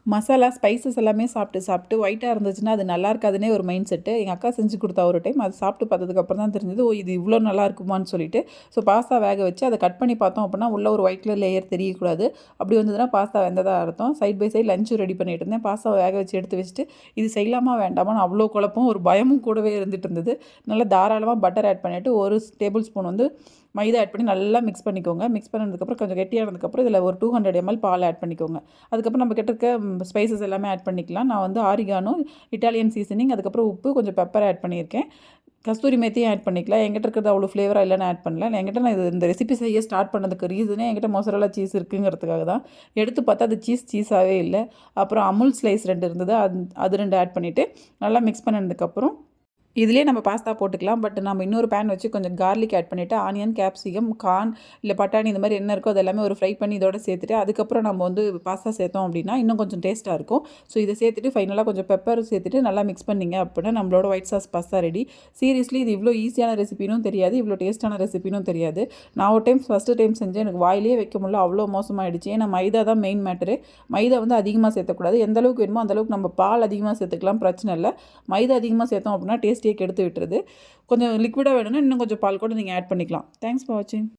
Masala, spices எல்லாமே சாப்பிட்டு சாப்பிட்டு ஒயிட்டா இருந்துச்சுன்னா, அது நல்லா இருக்காதுன்னே ஒரு மைண்ட் செட்டு. எங்க அக்கா செஞ்சு குடுத்தா ஒரு டைம். அது சாப்பிட்டு பார்த்ததுக்கப்புறம் தான் தெரிஞ்சது, ஓ! இது இவ்ளோ நல்லா இருக்குமான்னு சொல்லிட்டு. ஸோ பாஸ்தா வேக வச்சு அத கட் பண்ணி பார்த்தோம் அப்படின்னா, உள்ள ஒரு ஒயிட் கலர் லேயர் தெரியக்கூடாது. அப்படி வந்ததுன்னா பாஸ்தா வெந்ததா அர்த்தம். சைட் பை சைட் லஞ்சும் ரெடி பண்ணிட்டு இருந்தேன். பாஸ்தாவ வேக வச்சு எடுத்து வச்சுட்டு, இது செய்யலாமா வேண்டாமான்னு அவ்ளோ குழப்பம், ஒரு பயமும் கூடவே இருந்துட்டு இருந்தது. நல்லா தாராளமா பட்டர் ஆட் பண்ணிட்டு, 1 டேபிள் ஸ்பூன் வந்து மைதா ஆட் பண்ணி நல்லா மிக்ஸ் பண்ணிக்கோங்க. மிக்ஸ் பண்ணதுக்கப்புறம் கொஞ்சம் கெட்டியானதுக்கப்புறம் இதில ஒரு 200 ml பால் ஆட் பண்ணிக்கோங்க. அதுக்கப்புறம் நம்ம கிட்ட இருக்க ஸ்பைசஸ் எல்லாமே ஆட் பண்ணிக்கலாம். நான் வந்து ஆரிகானோ, இட்டாலியன் சீசனிங், அதுக்கப்புறம் உப்பு, கொஞ்சம் பெப்பர் ஆட் பண்ணியிருக்கேன். கஸ்தூரி மேத்தியும் ஆட் பண்ணிக்கலாம். என்கிட்ட இருக்கிறது அவ்வளோ ஃப்ளேவரா இல்லன்னு ஆட் பண்ணல. என்கிட்ட நான் இந்த ரெசிபி செய்ய ஸ்டார்ட் பண்ணதுக்கு ரீசனே என்கிட்ட மொசரல்லா சீஸ் இருக்குங்கிறதுக்காக தான். எடுத்து பார்த்தா அது சீஸாவே இல்ல. அப்புறம் அமுல் ஸ்லைஸ் 2 இருந்தது. அது 2 ஆட் பண்ணிட்டு நல்லா மிக்ஸ் பண்ணதுக்கப்புறம் இதிலேயே நம்ம பாஸ்தா போட்டுக்கலாம். பட் நம்ம இன்னொரு பேன் வச்சு கொஞ்சம் கார்லிக் ஆட் பண்ணிவிட்டு, ஆனியன், கேப்சிகம், கார்ன் இல்ல பட்டாணி இந்த மாரி என்ன இருக்கோ அது எல்லாமே ஒரு ஃப்ரை பண்ணி இதோட சேர்த்துட்டு, அதுக்கப்புறம் நம்ம வந்து பாஸ்தா சேர்த்தோம் அப்படின்னா, இன்னும் கொஞ்சம் டேஸ்ட்டா இருக்கும். ஸோ இத சேர்த்துட்டு ஃபைனலா கொஞ்சம் பெப்பர் சேர்த்துட்டு நல்லா மிக்ஸ் பண்ணீங்க அப்படின்னா, நம்மளோட white sauce pasta ready. Seriously இது இவ்ளோ ஈஸியான ரெசிபினும் தெரியாது, இவ்ளோ டேஸ்ட்டான ரெசிபினும் தெரியாது. நான் ஒரு டைம் ஃபர்ஸ்ட்டு டைம் செஞ்சேன். எனக்கு வாயிலேயே வைக்க முடியல. அவ்ளோ மோசமாயிடுச்சு. ஏன்னா மைதா தான் மெயின் மேட்டரு. மைதா வந்து அதிகமா சேர்த்தக்கூடாது. எந்த அளவுக்கு வேணுமோ அந்த அளவுக்கு நம்ம பால் அதிகமா சேர்த்துக்கலாம், பிரச்சனை இல்ல. மைதா அதிகமா சேர்த்தோம் அப்படின்னா டேஸ்ட்டே கெடுத்து விட்டுருது. கொஞ்சம் லிக்விடா வேணும்னா இன்னும் கொஞ்சம் பால் கூட நீங்க ஆட் பண்ணிக்கலாம். தேங்க்ஸ் ஃபார் வாட்சிங்.